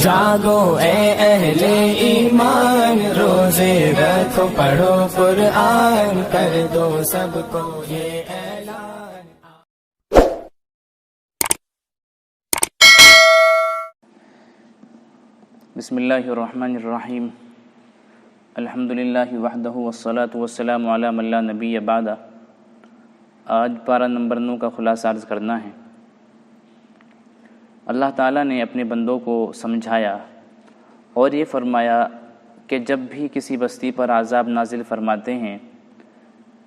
جاگو اے اہل ایمان، روزے رکھو پڑھو قرآن، کر دو سب کو یہ اعلان۔ بسم اللہ الرحمن الرحیم، الحمدللہ وحدہ والصلاة والسلام علی من لا نبی بعدہ۔ آج پارہ نمبر 9 کا خلاصہ عرض کرنا ہے۔ اللہ تعالیٰ نے اپنے بندوں کو سمجھایا اور یہ فرمایا کہ جب بھی کسی بستی پر عذاب نازل فرماتے ہیں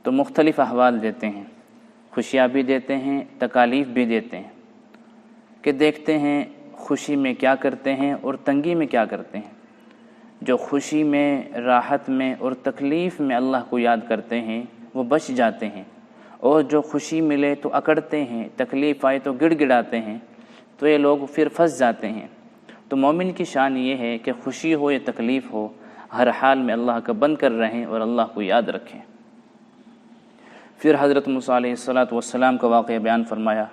تو مختلف احوال دیتے ہیں، خوشیاں بھی دیتے ہیں، تکالیف بھی دیتے ہیں، کہ دیکھتے ہیں خوشی میں کیا کرتے ہیں اور تنگی میں کیا کرتے ہیں۔ جو خوشی میں، راحت میں اور تکلیف میں اللہ کو یاد کرتے ہیں وہ بچ جاتے ہیں، اور جو خوشی ملے تو اکڑتے ہیں، تکلیف آئے تو گڑ گڑاتے ہیں، تو یہ لوگ پھر پھنس جاتے ہیں۔ تو مومن کی شان یہ ہے کہ خوشی ہو یا تکلیف ہو، ہر حال میں اللہ کا بند کر رہیں اور اللہ کو یاد رکھیں۔ پھر حضرت موسیٰ علیہ السلام کا واقعہ بیان فرمایا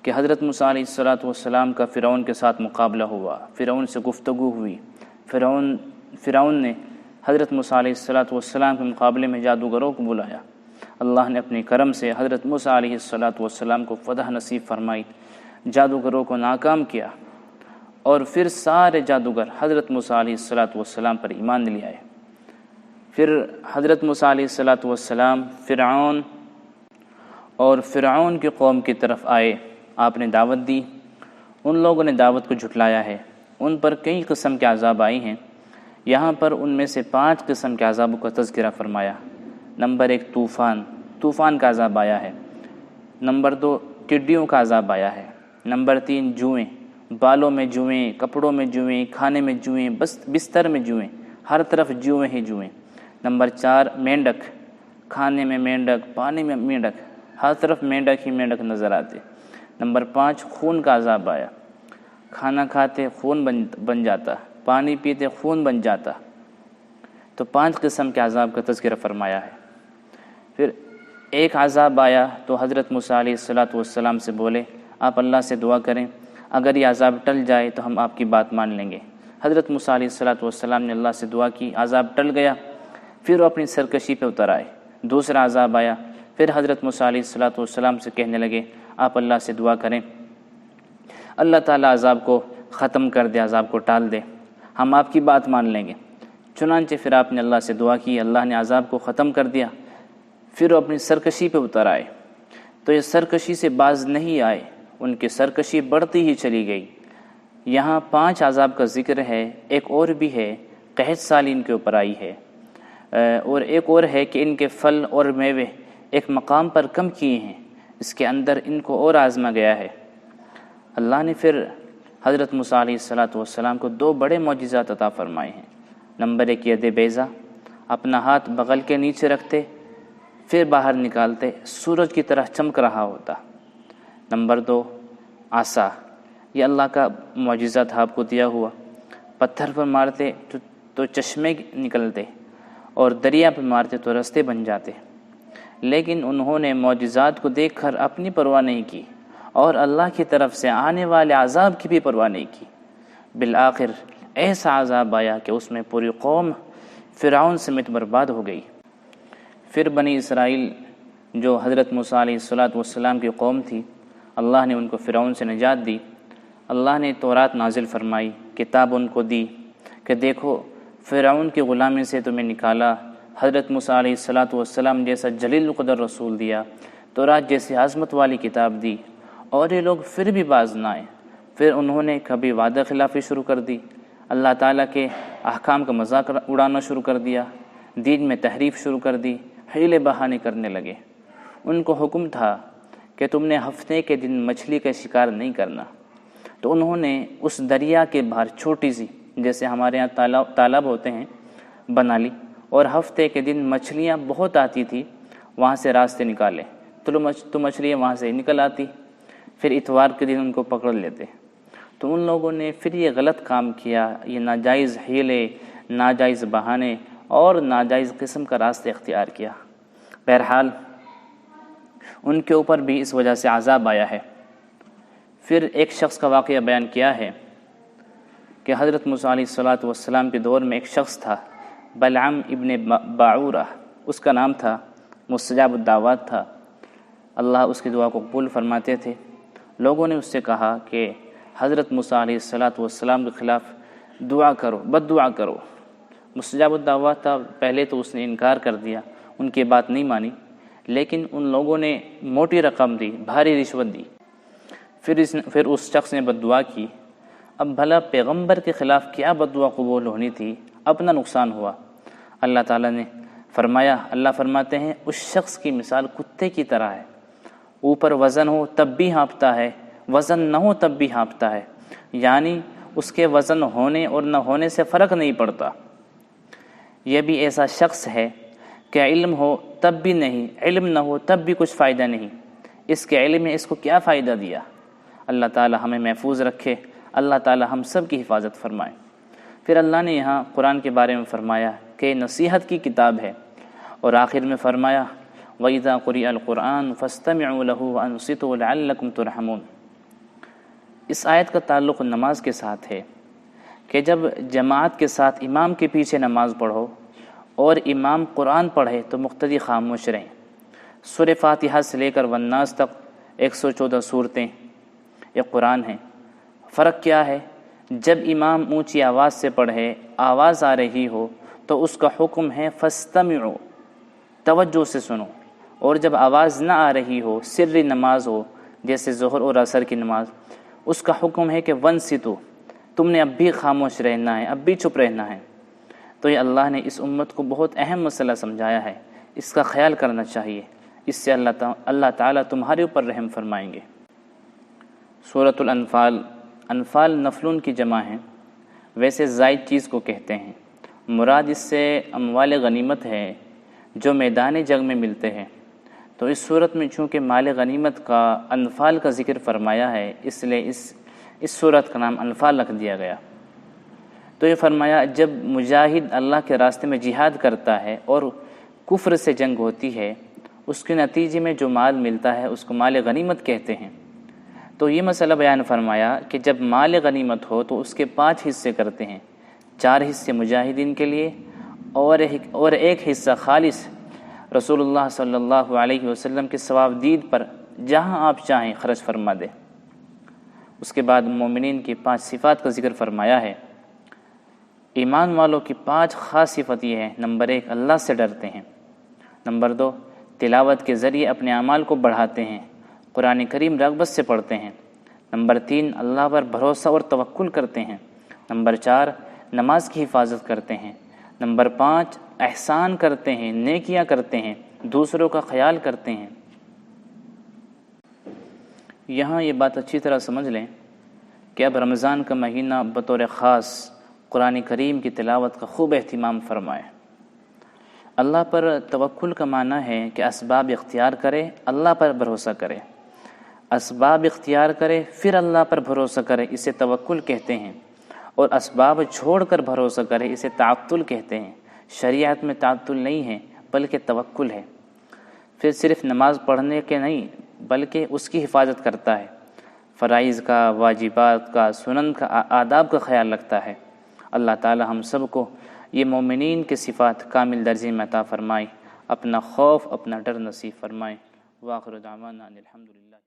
کہ حضرت موسیٰ علیہ السلام کا فرعون کے ساتھ مقابلہ ہوا، فرعون سے گفتگو ہوئی۔ فرعون نے حضرت موسیٰ علیہ السلام کے مقابلے میں جادوگروں کو بلایا۔ اللہ نے اپنے کرم سے حضرت موسیٰ علیہ السلام کو فتح نصیب فرمائی، جادوگروں کو ناکام کیا، اور پھر سارے جادوگر حضرت موسیٰ علیہ السلام پر ایمان لے آئے۔ پھر حضرت موسیٰ علیہ السلام فرعون کی قوم کی طرف آئے، آپ نے دعوت دی، ان لوگوں نے دعوت کو جھٹلایا ہے، ان پر کئی قسم کے عذاب آئے ہیں۔ یہاں پر ان میں سے 5 قسم کے عذابوں کا تذکرہ فرمایا۔ نمبر 1 طوفان کا عذاب آیا ہے۔ نمبر 2 ٹڈیوں کا عذاب آیا ہے۔ نمبر 3 جوئیں، بالوں میں جوئیں، کپڑوں میں جوئیں، کھانے میں جوئیں، بستر میں جوئیں، ہر طرف جوئیں ہی جوئیں۔ نمبر 4 مینڈک، کھانے میں مینڈک، پانی میں مینڈک، ہر طرف مینڈک ہی مینڈک نظر آتے۔ نمبر 5 خون کا عذاب آیا، کھانا کھاتے خون بن جاتا، پانی پیتے خون بن جاتا۔ تو 5 قسم کے عذاب کا تذکرہ فرمایا ہے۔ پھر ایک عذاب آیا تو حضرت موسیٰ علیہ السلام سے بولے آپ اللہ سے دعا کریں، اگر یہ عذاب ٹل جائے تو ہم آپ کی بات مان لیں گے۔ حضرت موسیٰ علیہ السلام نے اللہ سے دعا کی، عذاب ٹل گیا، پھر وہ اپنی سرکشی پہ اتر آئے۔ دوسرا عذاب آیا، پھر حضرت موسیٰ علیہ السلام سے کہنے لگے آپ اللہ سے دعا کریں، اللہ تعالیٰ عذاب کو ختم کر دے، عذاب کو ٹال دے، ہم آپ کی بات مان لیں گے۔ چنانچہ پھر آپ نے اللہ سے دعا کی، اللہ نے عذاب کو ختم کر دیا، پھر وہ اپنی سرکشی پہ اتر آئے۔ تو یہ سرکشی سے باز نہیں آئے، ان کی سرکشی بڑھتی ہی چلی گئی۔ یہاں 5 عذاب کا ذکر ہے، ایک اور بھی ہے، قحط سالی ان کے اوپر آئی ہے، اور ایک اور ہے کہ ان کے پھل اور میوے ایک مقام پر کم کیے ہیں، اس کے اندر ان کو اور آزما گیا ہے۔ اللہ نے پھر حضرت موسیٰ علیہ السلام کو 2 بڑے معجزات عطا فرمائے ہیں۔ نمبر 1 ید بیضا، اپنا ہاتھ بغل کے نیچے رکھتے، پھر باہر نکالتے، سورج کی طرح چمک رہا ہوتا۔ نمبر 2 عصا، یہ اللہ کا معجزہ تھا آپ کو دیا ہوا، پتھر پر مارتے تو چشمے نکلتے، اور دریا پر مارتے تو رستے بن جاتے۔ لیکن انہوں نے معجزات کو دیکھ کر اپنی پرواہ نہیں کی، اور اللہ کی طرف سے آنے والے عذاب کی بھی پرواہ نہیں کی۔ بالآخر ایسا عذاب آیا کہ اس میں پوری قوم فرعون سمیت برباد ہو گئی۔ پھر بنی اسرائیل جو حضرت موسیٰ علیہ السلام کی قوم تھی، اللہ نے ان کو فرعون سے نجات دی۔ اللہ نے تورات نازل فرمائی، کتاب ان کو دی کہ دیکھو فرعون کی غلامی سے تمہیں نکالا، حضرت موسیٰ علیہ السلام جیسا جلیل القدر رسول دیا، تورات جیسی عظمت والی کتاب دی، اور یہ لوگ پھر بھی باز نہ آئے۔ پھر انہوں نے کبھی وعدہ خلافی شروع کر دی، اللہ تعالیٰ کے احکام کا مذاق اڑانا شروع کر دیا، دین میں تحریف شروع کر دی، حیلے بہانے کرنے لگے۔ ان کو حکم تھا کہ تم نے ہفتے کے دن مچھلی کا شکار نہیں کرنا، تو انہوں نے اس دریا کے باہر چھوٹی سی، جیسے ہمارے ہاں تالاب ہوتے ہیں، بنا لی، اور ہفتے کے دن مچھلیاں بہت آتی تھی، وہاں سے راستے نکالے تو مچھلیاں وہاں سے نکل آتی، پھر اتوار کے دن ان کو پکڑ لیتے۔ تو ان لوگوں نے پھر یہ غلط کام کیا، یہ ناجائز حیلے، ناجائز بہانے اور ناجائز قسم کا راستہ اختیار کیا۔ بہرحال ان کے اوپر بھی اس وجہ سے عذاب آیا ہے۔ پھر ایک شخص کا واقعہ بیان کیا ہے کہ حضرت موسیٰ علیہ السلام کے دور میں ایک شخص تھا، بلعم ابن باعورہ اس کا نام تھا، مستجاب الدعوات تھا، اللہ اس کی دعا کو قبول فرماتے تھے۔ لوگوں نے اس سے کہا کہ حضرت موسیٰ علیہ السلام کے خلاف دعا کرو، بد دعا کرو۔ مستجاب الدعوات تھا، پہلے تو اس نے انکار کر دیا، ان کی بات نہیں مانی، لیکن ان لوگوں نے موٹی رقم دی، بھاری رشوت دی، پھر اس شخص نے بد دعا کی۔ اب بھلا پیغمبر کے خلاف کیا بد دعا قبول ہونی تھی، اپنا نقصان ہوا۔ اللہ تعالیٰ نے فرمایا، اللہ فرماتے ہیں اس شخص کی مثال کتے کی طرح ہے، اوپر وزن ہو تب بھی ہانپتا ہے، وزن نہ ہو تب بھی ہانپتا ہے، یعنی اس کے وزن ہونے اور نہ ہونے سے فرق نہیں پڑتا۔ یہ بھی ایسا شخص ہے کہ علم ہو تب بھی نہیں، علم نہ ہو تب بھی کچھ فائدہ نہیں، اس کے علم میں اس کو کیا فائدہ دیا۔ اللہ تعالی ہمیں محفوظ رکھے، اللہ تعالی ہم سب کی حفاظت فرمائے۔ پھر اللہ نے یہاں قرآن کے بارے میں فرمایا کہ نصیحت کی کتاب ہے، اور آخر میں فرمایا وَإِذَا قُرِئَ الْقُرْآنُ فَاسْتَمِعُوا لَهُ وَأَنصِتُوا لَعَلَّكُمْ تُرْحَمُونَ۔ اس آیت کا تعلق نماز کے ساتھ ہے کہ جب جماعت کے ساتھ امام کے پیچھے نماز پڑھو اور امام قرآن پڑھے تو مقتدی خاموش رہیں۔ سورہ فاتحہ سے لے کر والناس تک 114 صورتیں یہ قرآن ہیں۔ فرق کیا ہے؟ جب امام اونچی آواز سے پڑھے، آواز آ رہی ہو تو اس کا حکم ہے فاستمعوا، توجہ سے سنو، اور جب آواز نہ آ رہی ہو، سری نماز ہو جیسے ظہر اور عصر کی نماز، اس کا حکم ہے کہ وانصتوا، تم نے اب بھی خاموش رہنا ہے، اب بھی چپ رہنا ہے۔ تو یہ اللہ نے اس امت کو بہت اہم مسئلہ سمجھایا ہے، اس کا خیال کرنا چاہیے، اس سے اللہ تعالیٰ تمہارے اوپر رحم فرمائیں گے۔ سورۃ الانفال، انفال نفلون کی جمع ہے، ویسے زائد چیز کو کہتے ہیں، مراد اس سے اموال غنیمت ہے جو میدان جنگ میں ملتے ہیں۔ تو اس صورت میں چونکہ مال غنیمت کا انفال کا ذکر فرمایا ہے، اس لیے اس صورت کا نام انفال رکھ دیا گیا۔ تو یہ فرمایا جب مجاہد اللہ کے راستے میں جہاد کرتا ہے اور کفر سے جنگ ہوتی ہے، اس کے نتیجے میں جو مال ملتا ہے اس کو مال غنیمت کہتے ہیں۔ تو یہ مسئلہ بیان فرمایا کہ جب مال غنیمت ہو تو اس کے 5 حصے کرتے ہیں، 4 حصے مجاہدین کے لیے اور ایک حصہ خالص رسول اللہ صلی اللہ علیہ وسلم کے ثواب دید پر جہاں آپ چاہیں خرچ فرما دے۔ اس کے بعد مومنین کی 5 صفات کا ذکر فرمایا ہے۔ ایمان والوں کی 5 خاص صفت یہ ہے، نمبر 1 اللہ سے ڈرتے ہیں، نمبر 2 تلاوت کے ذریعے اپنے اعمال کو بڑھاتے ہیں، قرآن کریم رغبت سے پڑھتے ہیں، نمبر 3 اللہ پر بھروسہ اور توکل کرتے ہیں، نمبر 4 نماز کی حفاظت کرتے ہیں، نمبر 5 احسان کرتے ہیں، نیکیاں کرتے ہیں، دوسروں کا خیال کرتے ہیں۔ یہاں یہ بات اچھی طرح سمجھ لیں کہ اب رمضان کا مہینہ بطور خاص قرآن کریم کی تلاوت کا خوب اہتمام فرمائے۔ اللہ پر توکل کا معنی ہے کہ اسباب اختیار کرے، اللہ پر بھروسہ کرے، اسباب اختیار کرے پھر اللہ پر بھروسہ کرے، اسے توکل کہتے ہیں، اور اسباب چھوڑ کر بھروسہ کرے اسے تعطل کہتے ہیں۔ شریعت میں تعطل نہیں ہے بلکہ توکل ہے۔ پھر صرف نماز پڑھنے کے نہیں بلکہ اس کی حفاظت کرتا ہے، فرائض کا، واجبات کا، سنن کا، آداب کا خیال رکھتا ہے۔ اللہ تعالی ہم سب کو یہ مومنین کے صفات کامل درجے میں عطا فرمائے، اپنا خوف، اپنا ڈر نصیب فرمائے۔ وآخر دعوانا الحمدللہ۔